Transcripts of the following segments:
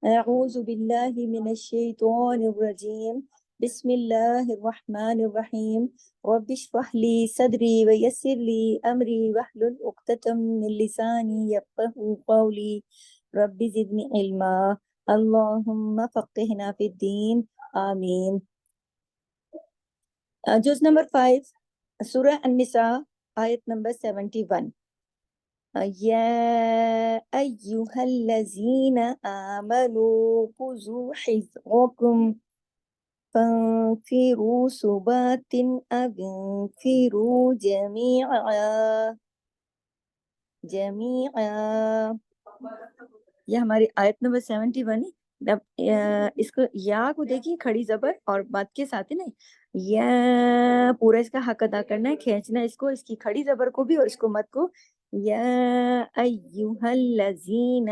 أعوذ بالله من الشيطان الرجيم. بسم الله الرحمن الرحيم. رب اشرح لي صدري ويسر لي أمري واحلل عقدة من لساني يفقهوا قولي. رب زدني علما. اللهم فقهنا في الدين. آمين. جز نمبر 5 سورہ النساء آیت نمبر 71. يا أيها الذين آمنوا خذوا حذركم فانفروا ثبات أو انفروا جميعا. یہ ہماری آیت نمبر 71 ہے. اب اس کو یا کو دیکھیے کھڑی زبر اور مد کے ساتھ ہے نا، یا پورا اس کا حق ادا کرنا ہے، کھینچنا ہے اس کو، اس کی کھڑی زبر کو بھی اور اس کو مد کو. یا ایھا الذین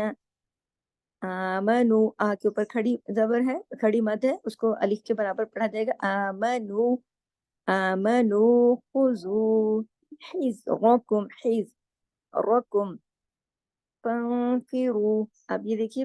آمنو، آ کے اوپر کھڑی زبر ہے، کھڑی مد ہے، اس کو الف کے برابر پڑھا جائے گا. آمنو آمنو خذوا حذرکم حذرکم فانفروا. اب یہ دیکھیے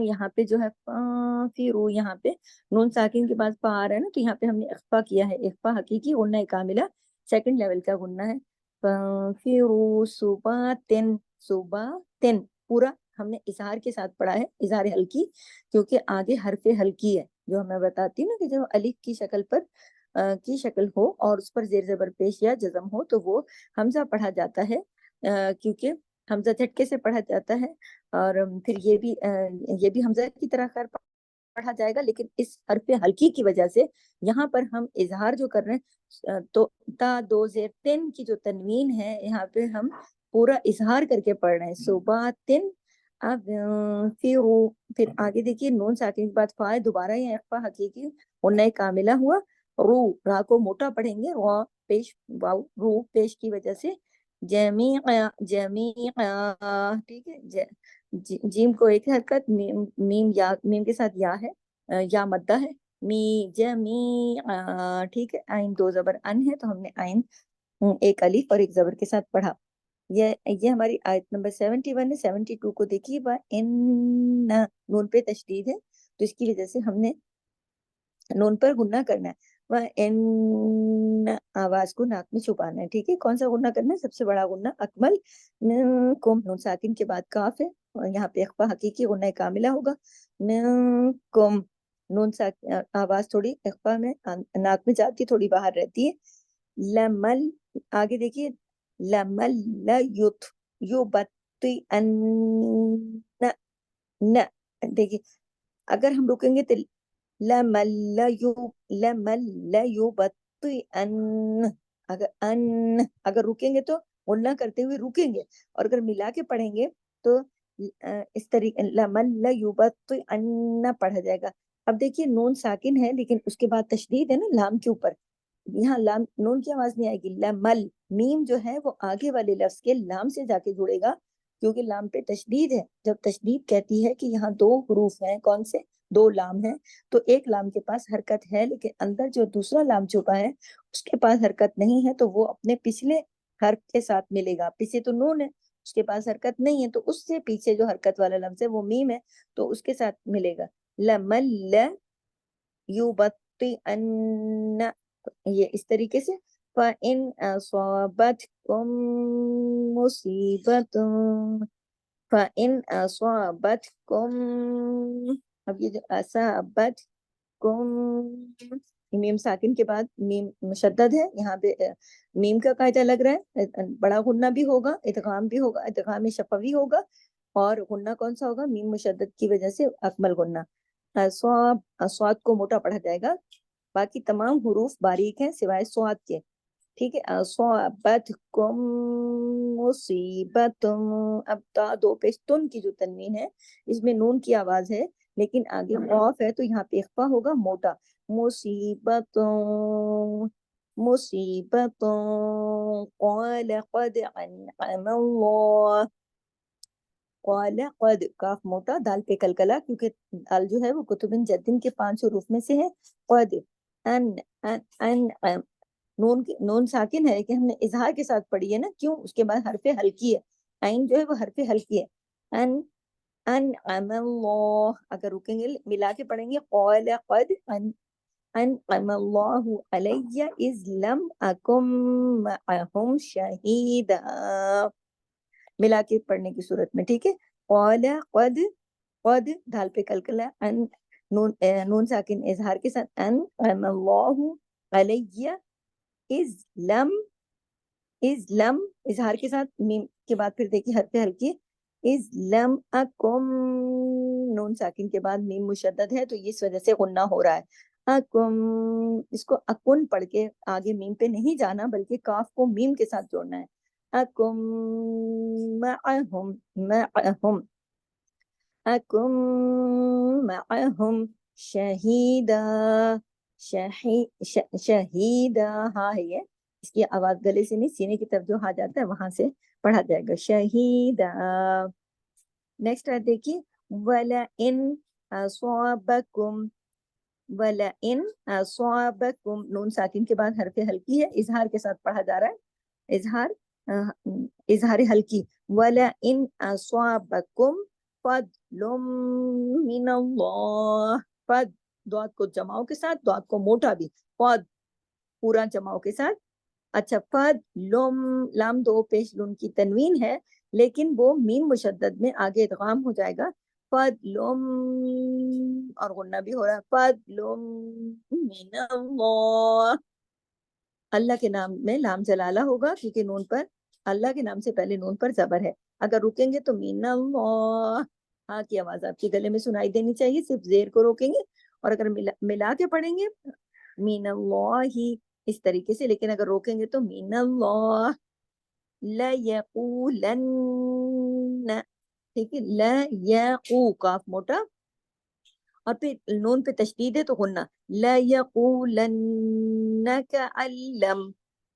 یہاں پہ جو ہے فانفروا، یہاں پہ نون ساکن کے بعد فا آ رہا ہے نا، تو یہاں پہ ہم نے اخفا کیا ہے. اخفا حقیقی، غنہ کاملہ سیکنڈ لیول کا غنہ ہے. فانفروا ثباتن، ثباتن پورا ہم نے اظہار کے ساتھ پڑھا ہے، اظہار ہلکی، کیونکہ آگے حرف ہلکی ہے جو میں بتاتی ہوں نا کہ جو الف کی شکل پر کی شکل ہو اور اس پر زیر زبر پیش یا جزم ہو تو وہ حمزہ پڑھا جاتا ہے، کیونکہ حمزہ جھٹکے سے پڑھا جاتا ہے. اور پھر یہ بھی حمزہ کی طرح خیر پڑھا جائے گا، لیکن اس حرف ہلکی کی وجہ سے یہاں پر ہم اظہار جو کر رہے ہیں تو تا دو زیر تن کی جو تنوین ہے یہاں پہ ہم پورا اظہار کر کے پڑھ رہے ہیں. صباتن. اب پھر آگے دیکھیے نون ساکن کے بعد فا، دوبارہ یہ اخفا حقیقی اور نئے کاملہ ہوا. رو، را کو موٹا پڑھیں گے، رو پیش، واو رو پیش کی وجہ سے. جمیع، ٹھیک ہے. جیم کو ایک حرکت، میم یا میم کے ساتھ یا ہے، یا مدہ ہے. جمیع، ٹھیک ہے. آئین دو زبر ان ہے تو ہم نے آئین ایک الف اور ایک زبر کے ساتھ پڑھا. یہ ہماری آیت نمبر 71 ہے. 72 کو دیکھیے، ان نون پہ تشدید ہے تو اس کی وجہ سے ہم نے نون پر غنہ کرنا ہے. ان آواز کو ناک میں چھپانا ہے. ٹھیک ہے، کون سا غنہ کرنا ہے؟ سب سے بڑا غنہ اکمل. منکم، نون ساکن کے بعد کاف ہے اور یہاں پہ اخفا حقیقی غنہ کاملہ ہوگا. منکم، نون ساکن آواز تھوڑی اخفا میں ناک میں جاتی، تھوڑی باہر رہتی ہے. لمل، آگے دیکھیے، لمل لیت یبطئن، دیکھیے اگر ہم رکیں گے تو لمل لیبطئن، اگر رکیں گے تو غنہ کرتے ہوئے رکیں گے، اور اگر ملا کے پڑھیں گے تو اس طریقے لمل لیبطئن پڑھا جائے گا. اب دیکھیے نون ساکن ہے لیکن اس کے بعد تشدید ہے نا لام کے اوپر، یہاں لام نون کی آواز نہیں آئے گی. لمل، میم جو ہے وہ آگے والے لفظ کے لام سے جا کے جڑے گا کیونکہ لام پہ تشدید ہے. جب تشدید کہتی ہے کہ یہاں دو حروف ہیں، کون سے؟ دو لام ہیں، تو ایک لام کے پاس حرکت ہے لیکن اندر جو دوسرا لام چھپا ہے اس کے پاس حرکت نہیں ہے، تو وہ اپنے پچھلے حرف کے ساتھ ملے گا. پیچھے تو نون ہے، اس کے پاس حرکت نہیں ہے، تو اس سے پیچھے جو حرکت والا لفظ ہے وہ میم ہے تو اس کے ساتھ ملے گا. لمل یبطئن، یہ اس طریقے سے. فَإِنْ أَصَابَتْكُمْ مُصِيبَةٌ، فَإِنْ أَصَابَتْكُمْ، اب یہ جو أَصَابَتْكُمْ، میم ساکن کے بعد میم مشدد ہے، یہاں پہ میم کا قاعدہ لگ رہا ہے، بڑا غنہ بھی ہوگا، ادغام بھی ہوگا، ادغام شفوی ہوگا، اور غنہ کون سا ہوگا؟ میم مشدد کی وجہ سے اکمل غنہ. صاد کو موٹا پڑھا جائے گا، باقی تمام حروف باریک ہیں سوائے صاد کے. ٹھیک ہے. اصابتکم مصیبت، اب تا دو پیش تن کی جو تنوین ہے اس میں نون کی آواز ہے لیکن آگے قاف ہے تو یہاں پہ اخفا ہوگا موٹا. مصیبت، مصیبت، قال قد انعم اللہ، قال قد، کاف موٹا، دال پہ کلکلا کیونکہ دال جو ہے وہ کتب جدن کے 5 حروف میں سے ہے. قد ان نون ساکن ہے کہ ہم نے اظہار کے ساتھ پڑھی ہے نا، کیوں؟ اس کے بعد حرف ہلکی ہے، عین جو ہے وہ حرف ہلکی ہے. ان अनअम अल्लाह, अगर रुकेंगे मिला के पढ़ेंगे क़ाल क़द अनअम अल्लाहु अलैया इज़ लम अकुम मअहुम शहीदा, मिला के पढ़ने की सूरत में, ठीक है। क़ाल क़द, क़द दाल पे कलकला, अन नून साकिन इजहार के साथ, अनअम अल्लाहु अलैया इज़ लम, इज लम इजहार के साथ, मीम के बाद फिर देखिए हर पे हल्की, इज लम अकुम, नून साकिन के बाद मीम मुशद्दद है तो इस वजह से गुन्ना हो रहा है। अकुम, इसको अकुन पढ़ के आगे मीम पे नहीं जाना बल्कि काफ को मीम के साथ जोड़ना है। अकुम मअहुम, मअहुम, अकुम मअहुम शहीदा, शहीदा, हाँ है ये, इसकी आवाज गले से नहीं सीने की तरफ जो हा जाता है वहां से पढ़ा जाएगा, शहीदा। नेक्स्ट है देखिए, वला इन अस्वाबकुम, वला इन अस्वाबकुम, नून साकिन के बाद हरफ हल्की है, इजहार के साथ पढ़ा जा रहा है, इजहार इजहार हल्की, वला इन अस्वाबकुम फदलुम मिनल्लाह, फद द्वाद को जमाओ के साथ, द्वाद को मोटा भी, फद पूरा जमाओ के साथ। अच्छा, फद लुम, लाम दो पेश लुम की तनवीन है लेकिन वो मीम मुशद्दद में आगे इदगाम हो जाएगा, फद लुम, और गुन्ना भी हो रहा है, फद लुम मिनल्लाह, अल्लाह के नाम में लाम जलाला होगा क्योंकि नून पर, अल्लाह के नाम से पहले नून पर जबर है। अगर रुकेंगे तो मिनल्लाह, हाँ की आवाज आपके गले में सुनाई देनी चाहिए, सिर्फ जेर को रोकेंगे, और अगर मिला के पढ़ेंगे मिनल्लाह ही इस तरीके से, लेकिन अगर रोकेंगे तो मिनल्लाह ला यक़ूलन, ठीक है, ला यक़ू काफ मोटा, और फिर नून पे तशदीद है तो गुन्ना, ला यक़ूलन्न कअल्लम,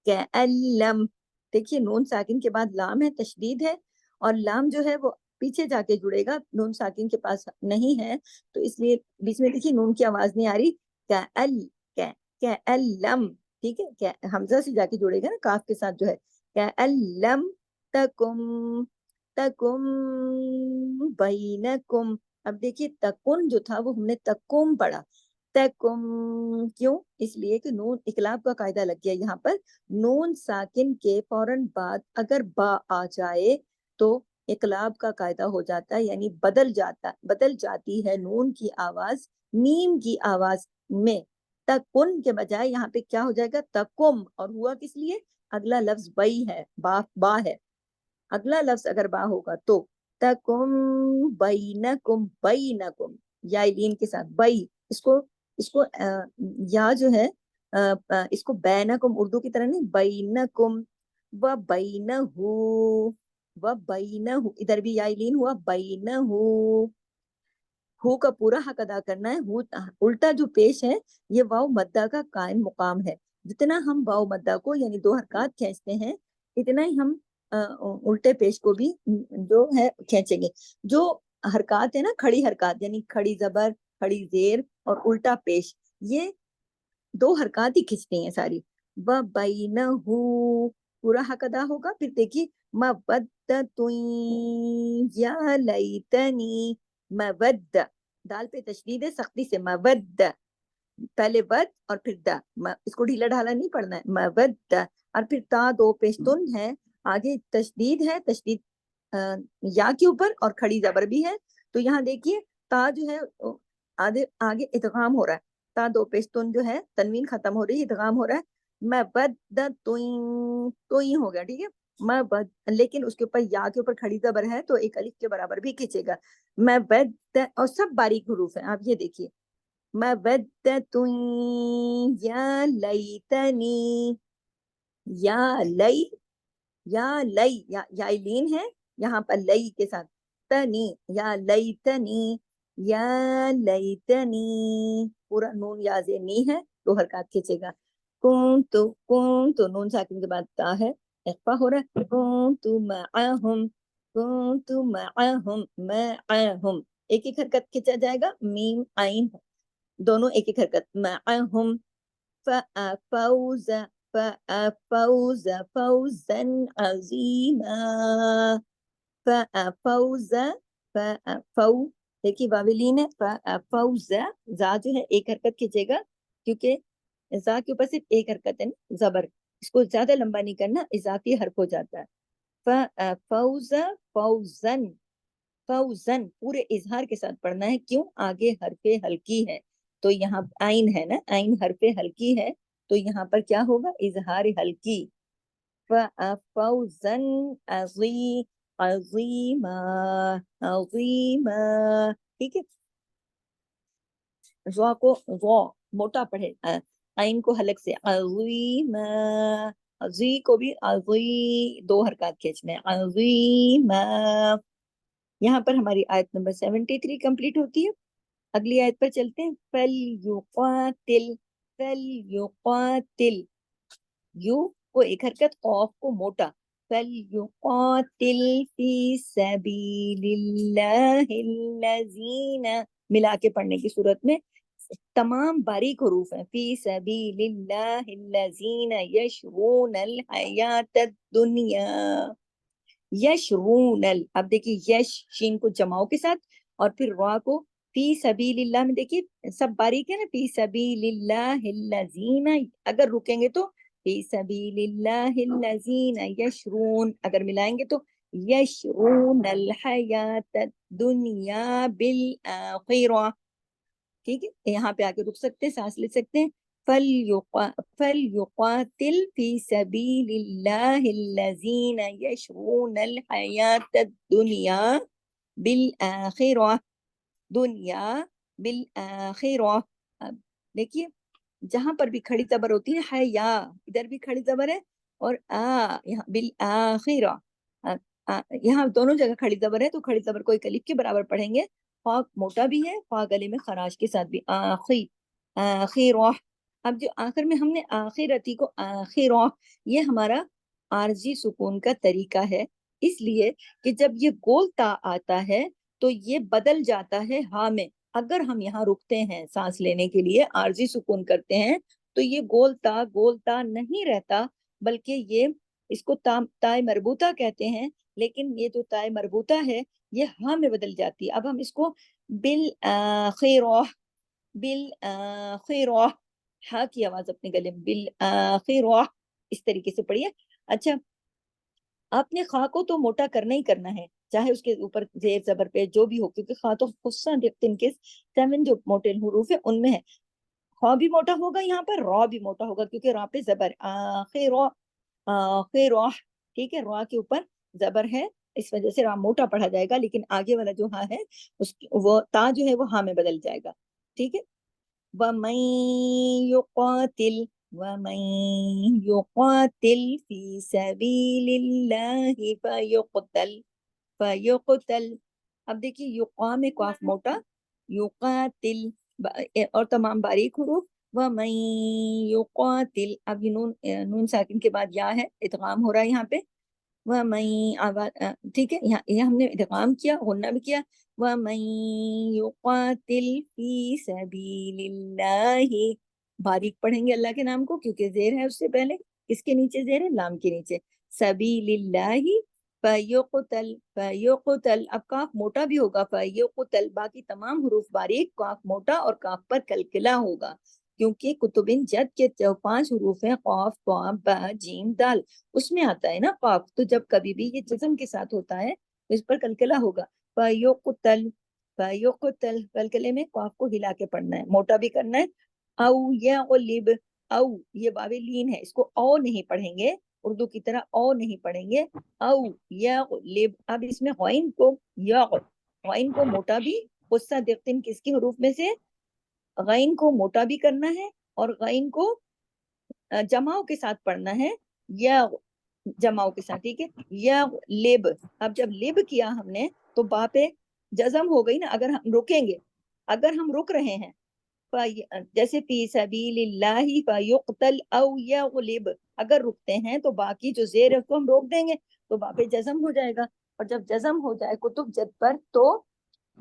कअल्लम, देखिए नून साकिन के बाद लाम है, तशदीद है, और लाम जो है वो पीछे जाके जुड़ेगा, नून साकिन के पास नहीं है, तो इसलिए बीच में देखिए नून की आवाज नहीं आ रही, कअल, कअल्लम, ठीक है, क्या हमजा से जाके जुड़ेगा ना काफ के साथ जो है, कअल्लम तकुम, तकुम बैनकुम, अब देखिए तकुन जो था वो हमने तकुम पढ़ा, तकुम क्यों, इसलिए कि नून इकलाब का कायदा लग गया यहाँ पर, नून साकिन के फौरन बाद अगर बा आ जाए तो इकलाब का कायदा हो जाता है, यानी बदल जाती है नून की आवाज मीम की आवाज में, तकुन के बजाय यहाँ पे क्या हो जाएगा, तकुम, और हुआ किस लिए, अगला लफ्ज बई है, बा है, अगला लफ्ज अगर बा होगा तो तकुम बैनकुम, बैनकुम या लीन के साथ बई, इसको इसको या जो है इसको बैनकुम उर्दू की तरह नहीं, बैनकुम व बैनहू, व बैनहू, इधर भी या लीन हुआ, बैनहू, हु का पूरा हक अदा करना है, हु उल्टा जो पेश है ये वाव मद्दा का कायम मुकाम है, जितना हम वाव मद्दा को यानी दो हरकत खींचते हैं इतना ही हम उल्टे पेश को भी जो है खींचेंगे। जो हरकत है ना, खड़ी हरकत यानी खड़ी जबर, खड़ी जेर और उल्टा पेश, ये दो हरकत ही खींचती हैं सारी, व बैनहू पूरा हक अदा होगा। फिर देखिए मवद्दतुन या लैतनी, मवद्द दाल पे तशदीद है सख्ती से, मवद्द, पहले वद और फिर द, इसको ढीला ढाला नहीं पढ़ना है, मवद्द, और फिर ता दो पेशतुन है, आगे तशदीद है, तशदीद या के ऊपर और खड़ी जबर भी है, तो यहाँ देखिए ता जो है आगे आगे इदगाम हो रहा है, ता दो पेशतुन जो है तनवीन खत्म हो रही है, इदगाम हो रहा है, मवद्द तुई हो गया, ठीक है, मवद, लेकिन उसके ऊपर या के ऊपर खड़ी जबर है तो एक अलिफ के बराबर भी खींचेगा, मवद्द, और सब बारीक हरूफ है, आप ये देखिए, मवद्दतुन या लैतनी, या लई, या लीन है यहाँ पर लई के साथ, तनी, या लैतनी, या लैतनी, पूरा नून या जे नी है, दो हरकत खींचेगा, कुन तो नून साकिन के बाद ता है, इख्फा हो रहा है, कुन्तु मअहुम, मअहुम, एक एक हरकत खींचा जाएगा, मीम आइन दोनों एक एक हरकत, मअहुम फअफौज, फअफौज फौजन अजीमा, फअफौज फऊ, देखिए वाविलीन है, फौजा, जा जो है एक हरकत खींचेगा, क्योंकि जा के ऊपर सिर्फ एक हरकत है ना, जबर, इसको ज्यादा लंबा नहीं करना, इजाफी हर्फ हो जाता है। फौजा, फौजन, फौजन पूरे इजहार के साथ पढ़ना है, क्यों, आगे हरफे हल्की है, तो यहाँ आइन है ना, आइन हरफे हल्की है, तो यहाँ पर क्या होगा, इजहार हल्की। फौजन अजी, अजीमा, अजीमा, ठीक है। ज़ा को ज़ा मोटा पढ़े, आइन को हलक से, अजीमा, अजी को भी अजी दो हरकत खींचने, अजीमा। यहाँ पर हमारी आयत नंबर 73 कंप्लीट होती है। अगली आयत पर चलते हैं। फल युकातिल, फल युकातिल, यू को एक हरकत, औफ को मोटा, फल युकातिल फी सबीलिल्लाहिल्लज़ीना, मिला के पढ़ने की सूरत में तमाम बारीक हरूफ हैं, फी सबीलिल्लाहिल्लज़ीना यशरूनल हयातद दुनिया, यशरूनल, अब देखिए यश शीन को जमाओ के साथ, और फिर रा को फी सबीलिल्लाह में, देखिए सब बारीक है ना, फी सबीलिल्लाहिल्लज़ीना, अगर रुकेंगे तो फी सबीलिल्लाहिल्लज़ीना यशरून, अगर मिलाएंगे तो यशरूनल हयातद दुनिया बिल आखिरा, ठीक है। यहाँ पे आके रुक सकते हैं, सांस ले सकते हैं। फलयुकातिल फी सबीलिल्लाहिल्लज़ीना यशरूनल हयातद दुनिया बिल आखिरा, दुनिया बिल आखिरा। अब देखिए जहां पर भी खड़ी जबर होती है या, इधर भी खड़ी जबर है, और यहाँ बिल आखिरा, यहाँ दोनों जगह खड़ी जबर है, तो खड़ी जबर को एक अलिफ के बराबर पढ़ेंगे। फा मोटा भी है, फा गले में खराश के साथ भी, आखिर, आखिरा। अब जो आखिर में हमने आखिरती को आखिरा, ये हमारा आरजी सुकून का तरीका है, इसलिए कि जब ये गोलता आता है तो ये बदल जाता है हा में। अगर हम यहाँ रुकते हैं सांस लेने के लिए, आरजी सुकून करते हैं, तो ये गोलता गोलता नहीं रहता, बल्कि ये, इसको ताय मरबूता कहते हैं, लेकिन ये जो ताय मरबूता है ये हा में बदल जाती है। अब हम इसको बिल आखिरा, बिल आखिरा, हा की आवाज अपने गले में, बिल आखिरा, इस तरीके से पढ़िए। अच्छा, आपने खा को तो मोटा करना ही करना है, चाहे उसके ऊपर जेर जबर पे जो भी हो, क्योंकि खा तो खुस्सा के 7 जो मोटे हरूफ है उनमें है। खा भी मोटा होगा, यहाँ पर रॉ भी मोटा होगा, क्योंकि रॉ पे जबर, आखिर आखिर, ठीक है, रॉ के ऊपर जबर है, इस वजह से रा मोटा पढ़ा जाएगा, लेकिन आगे वाला जो हा है उसकी वो ता जो है वो हा में बदल जाएगा, ठीक है। वमन युकातिल, वमन युकातिल फी सबीलिल्लाहि फयुक्तल, फयुक्तल। अब देखिए युका में काफ मोटा, युकातिल, और तमाम बारीक हुरूफ, वमन युकातिल, अब ये नून, नून साकिन के बाद या है, इदगाम हो रहा है यहाँ पे, वमन आवाज, ठीक है, यहाँ हमने इदगाम किया, गुन्ना भी किया। वमन युकातिल फी सबीलिल्लाहि, बारीक पढ़ेंगे अल्लाह के नाम को, क्योंकि जेर है उससे पहले, किसके नीचे जेर है, लाम के नीचे, सबीलिल्लाहि फयुक्तल, फयुक्तल, अब काफ मोटा भी होगा, फयुक्तल, बाकी तमाम हुरूफ बारीक, काफ मोटा और काफ पर कलकला होगा, क्योंकि कुतुबिन जद के जो 5 हरूफ हैं, कौफ, क़ाफ, बा, जीम, दाल, उसमें आता है ना काफ, तो जब कभी भी ये जिस्म के साथ होता है तो इस पर कलकला होगा। फयुक्तल, फयुक्तल, कलकले में काफ को हिला के पढ़ना है, मोटा भी करना है। औ यग़लिब, औ ये वावे लीन है, इसको औ नहीं पढ़ेंगे, उर्दू की तरह औ नहीं पढ़ेंगे, औ यग़लिब। अब इसमें गैन को मोटा भी, गुस्सा देखते किसके हरूफ में से, गैन को मोटा भी करना है, और गैन को जमाओ के साथ पढ़ना है, या जमाओ के साथ, ठीक है, या लिब। अब जब लिब किया हमने तो बा पे जजम हो गई ना, अगर हम रुकेंगे, अगर हम रुक रहे हैं, जैसे फी सबीलिल्लाहि फयुक्तल औ यग़लिब, अगर रुकते हैं तो बाकी जो जेर है उसको हम रोक देंगे, तो बा पे जजम हो जाएगा, और जब जजम हो जाए कुतुब जद पर तो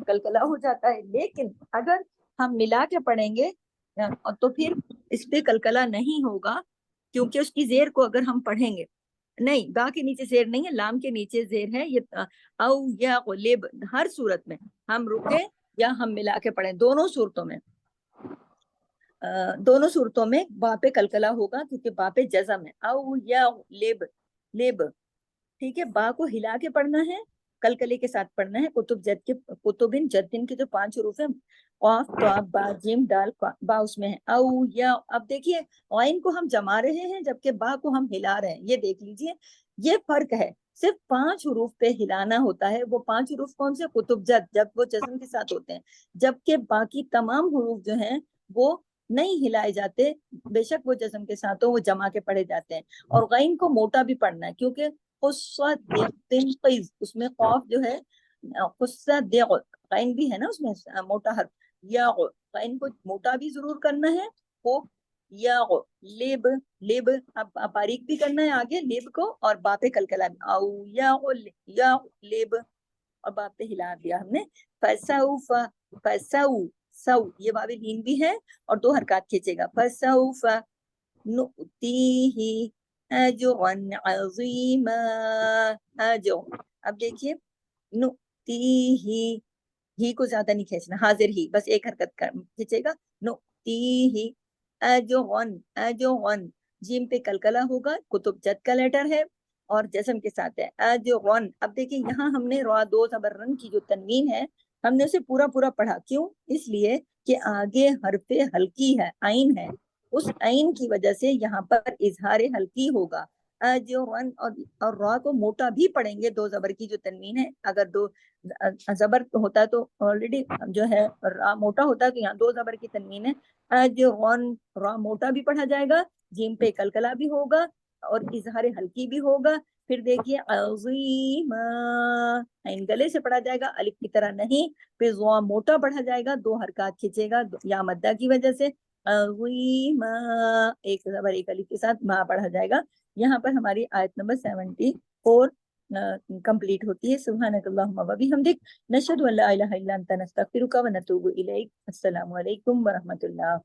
कलकला हो जाता है। लेकिन अगर हम मिला के पढ़ेंगे तो फिर इस पे कलकला नहीं होगा, क्योंकि उसकी जेर को अगर हम पढ़ेंगे, नहीं, बा के नीचे जेर नहीं है, लाम के नीचे जेर है ये। औ या लेब, हर सूरत में हम रुके या हम मिला के पढ़े, दोनों सूरतों में, दोनों सूरतों में बा पे कलकला होगा क्योंकि बा पे जज़म है। औ या लेब, लेब, ठीक है। बा को हिला के पढ़ना है, कलकले के साथ पढ़ना है। कुतुब जद के, कुतुबिन जद्दिन के जो 5 हरूफ है, ऑफ तो बा जिम दाल बा उसमें है। औ या, अब देखिए ऑइन को हम जमा रहे हैं जबकि बा को हम हिला रहे हैं, ये देख लीजिए, ये फर्क है। सिर्फ 5 हरूफ पे हिलाना होता है। वो 5 हरूफ कौन से? कुतुब जद, जब वो जज्म के साथ होते हैं, जबकि बाकी तमाम हरूफ जो हैं वो नहीं हिलाए जाते, बेशक वो जज्म के साथ हो, वो जमा के पढ़े जाते हैं। और गैन को मोटा भी पढ़ना है क्योंकि उसमें खौफ जो है, गैन भी है ना उसमें मोटा हर्फ, या गैन को मोटा भी जरूर करना है। को या लेब, लेब अब बारीक भी करना है आगे लेब को, और बापे कलकला भी, औ या लेब, और बाप पे हिला दिया हमने। फसौफ, फसौ, सौ, ये वावे लीन भी है और 2 हरकत खींचेगा। फसौफ नुतीही अजरन अज़ीमा, अजर, अब देखिए नुतीही, ही को ज्यादा नहीं खींचना, हाजिर ही, बस एक हरकत खींचेगा। नुतीही अजरन, अजरन, जीम पे कलकला होगा, कुतुब जद का लेटर है और जस्म के साथ है। अजरन, अब देखिए यहाँ हमने रा 2 ज़बर रन की जो तनवीन है, हमने उसे पूरा पूरा पढ़ा। क्यों? इसलिए कि आगे हरफे हल्की है, आइन है, उस आइन की वजह से यहाँ पर इजहार हल्की होगा। अजरन, और रा को मोटा भी पढ़ेंगे, 2 ज़बर की जो तनवीन है। अगर 2 ज़बर होता तो ऑलरेडी जो है रा मोटा होता, तो यहाँ 2 ज़बर की तनवीन है। अजरन, रा मोटा भी पढ़ा जाएगा, जीम पे कलकला भी होगा और इजहार हल्की भी होगा। फिर देखिए अज़ीमा, इन गले से पढ़ा जाएगा, अलिफ की तरह नहीं। फिर ज़ा मोटा पढ़ा जाएगा, 2 हरकत खींचेगा या मद्दा की वजह से। अज़ीमा, एक ज़बर एक अलिफ के साथ मा पढ़ा जाएगा। यहाँ पर हमारी आयत नंबर 74 कंप्लीट होती है। सुब्हानकल्लाहुम्मा व बिहम्दिक, नशहदु अल्ला इलाहा इल्ला अंता नस्तगफिरुका व नतूबु इलैक। अस्सलामु अलैकुम व रहमतुल्लाह।